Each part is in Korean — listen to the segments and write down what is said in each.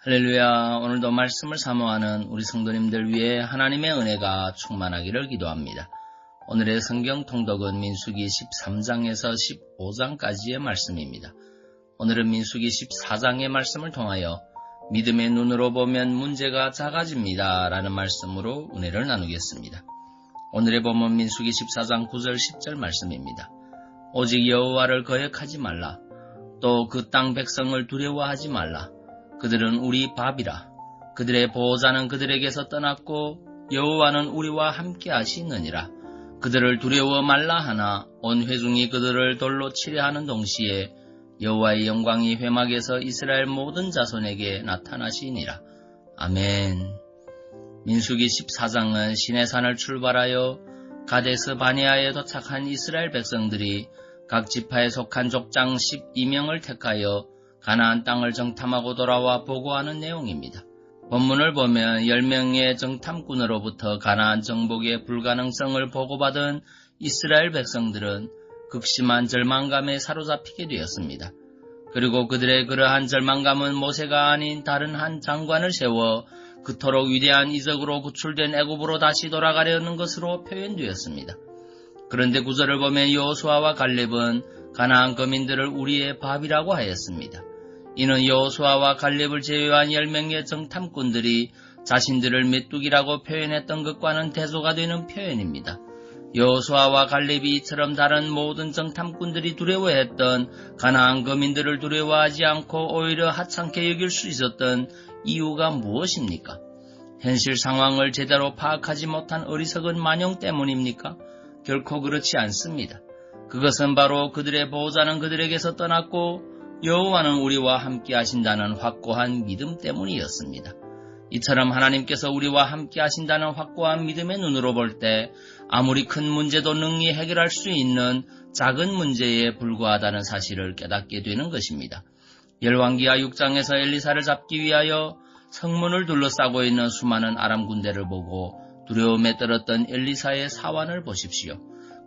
할렐루야. 오늘도 말씀을 사모하는 우리 성도님들 위해 하나님의 은혜가 충만하기를 기도합니다. 오늘의 성경 통독은 민수기 13장에서 15장까지의 말씀입니다. 오늘은 민수기 14장의 말씀을 통하여 믿음의 눈으로 보면 문제가 작아집니다 라는 말씀으로 은혜를 나누겠습니다. 오늘의 본문 민수기 14장 9절 10절 말씀입니다. 오직 여호와를 거역하지 말라. 또 그 땅 백성을 두려워하지 말라. 그들은 우리 밥이라. 그들의 보호자는 그들에게서 떠났고 여호와는 우리와 함께 하시느니라. 그들을 두려워 말라 하나 온 회중이 그들을 돌로 치려 하는 동시에 여호와의 영광이 회막에서 이스라엘 모든 자손에게 나타나시니라. 아멘. 민수기 14장은 시내산을 출발하여 가데스 바네아에 도착한 이스라엘 백성들이 각 지파에 속한 족장 12명을 택하여 가나안 땅을 정탐하고 돌아와 보고하는 내용입니다. 본문을 보면 10명의 정탐꾼으로부터 가나안 정복의 불가능성을 보고받은 이스라엘 백성들은 극심한 절망감에 사로잡히게 되었습니다. 그리고 그들의 그러한 절망감은 모세가 아닌 다른 한 장관을 세워 그토록 위대한 이적으로 구출된 애굽으로 다시 돌아가려는 것으로 표현되었습니다. 그런데 구절을 보면 여호수아와 갈렙은 가나안 거민들을 우리의 밥이라고 하였습니다. 이는 여호수아와 갈렙을 제외한 10명의 정탐꾼들이 자신들을 메뚜기라고 표현했던 것과는 대조가 되는 표현입니다. 여호수아와 갈렙이 이처럼 다른 모든 정탐꾼들이 두려워했던 가나안 거민들을 두려워하지 않고 오히려 하찮게 여길 수 있었던 이유가 무엇입니까? 현실 상황을 제대로 파악하지 못한 어리석은 만용 때문입니까? 결코 그렇지 않습니다. 그것은 바로 그들의 보호자는 그들에게서 떠났고 여호와는 우리와 함께 하신다는 확고한 믿음 때문이었습니다. 이처럼 하나님께서 우리와 함께 하신다는 확고한 믿음의 눈으로 볼 때 아무리 큰 문제도 능히 해결할 수 있는 작은 문제에 불과하다는 사실을 깨닫게 되는 것입니다. 열왕기하 6장에서 엘리사를 잡기 위하여 성문을 둘러싸고 있는 수많은 아람 군대를 보고 두려움에 떨었던 엘리사의 사환을 보십시오.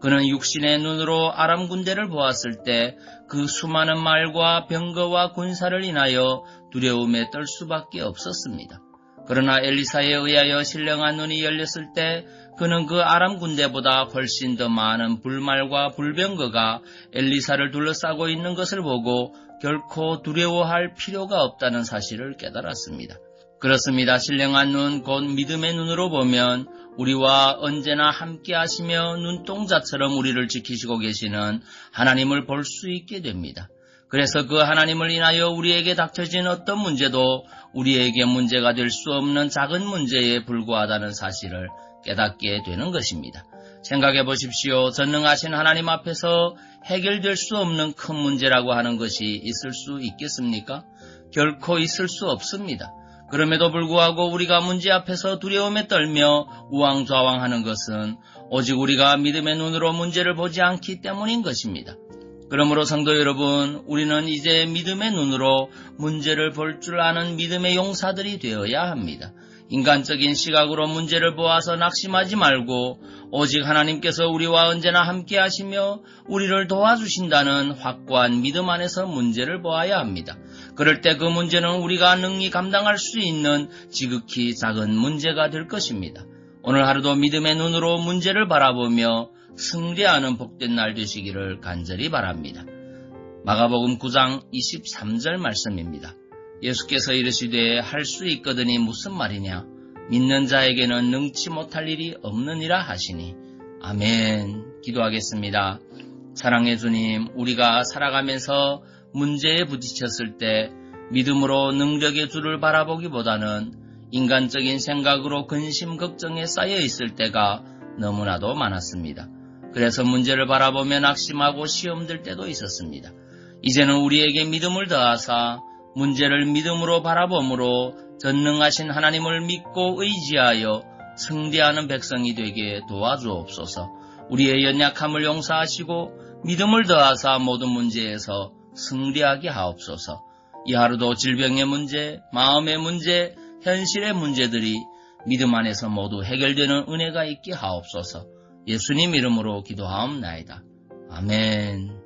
그는 육신의 눈으로 아람 군대를 보았을 때 그 수많은 말과 병거와 군사를 인하여 두려움에 떨 수밖에 없었습니다. 그러나 엘리사에 의하여 신령한 눈이 열렸을 때 그는 그 아람 군대보다 훨씬 더 많은 불말과 불병거가 엘리사를 둘러싸고 있는 것을 보고 결코 두려워할 필요가 없다는 사실을 깨달았습니다. 그렇습니다. 신령한 눈, 곧 믿음의 눈으로 보면 우리와 언제나 함께 하시며 눈동자처럼 우리를 지키시고 계시는 하나님을 볼 수 있게 됩니다. 그래서 그 하나님을 인하여 우리에게 닥쳐진 어떤 문제도 우리에게 문제가 될 수 없는 작은 문제에 불과하다는 사실을 깨닫게 되는 것입니다. 생각해 보십시오. 전능하신 하나님 앞에서 해결될 수 없는 큰 문제라고 하는 것이 있을 수 있겠습니까? 결코 있을 수 없습니다. 그럼에도 불구하고 우리가 문제 앞에서 두려움에 떨며 우왕좌왕하는 것은 오직 우리가 믿음의 눈으로 문제를 보지 않기 때문인 것입니다. 그러므로 성도 여러분, 우리는 이제 믿음의 눈으로 문제를 볼 줄 아는 믿음의 용사들이 되어야 합니다. 인간적인 시각으로 문제를 보아서 낙심하지 말고 오직 하나님께서 우리와 언제나 함께 하시며 우리를 도와주신다는 확고한 믿음 안에서 문제를 보아야 합니다. 그럴 때 그 문제는 우리가 능히 감당할 수 있는 지극히 작은 문제가 될 것입니다. 오늘 하루도 믿음의 눈으로 문제를 바라보며 승리하는 복된 날 되시기를 간절히 바랍니다. 마가복음 9장 23절 말씀입니다. 예수께서 이르시되 할 수 있거든이 무슨 말이냐? 믿는 자에게는 능치 못할 일이 없느니라 하시니. 아멘. 기도하겠습니다. 사랑해 주님, 우리가 살아가면서 문제에 부딪혔을 때 믿음으로 능력의 주를 바라보기보다는 인간적인 생각으로 근심 걱정에 쌓여 있을 때가 너무나도 많았습니다. 그래서 문제를 바라보며 낙심하고 시험들 때도 있었습니다. 이제는 우리에게 믿음을 더하사 문제를 믿음으로 바라봄으로 전능하신 하나님을 믿고 의지하여 승리하는 백성이 되게 도와주옵소서. 우리의 연약함을 용서하시고 믿음을 더하사 모든 문제에서 승리하게 하옵소서. 이 하루도 질병의 문제, 마음의 문제, 현실의 문제들이 믿음 안에서 모두 해결되는 은혜가 있게 하옵소서. 예수님 이름으로 기도하옵나이다. 아멘.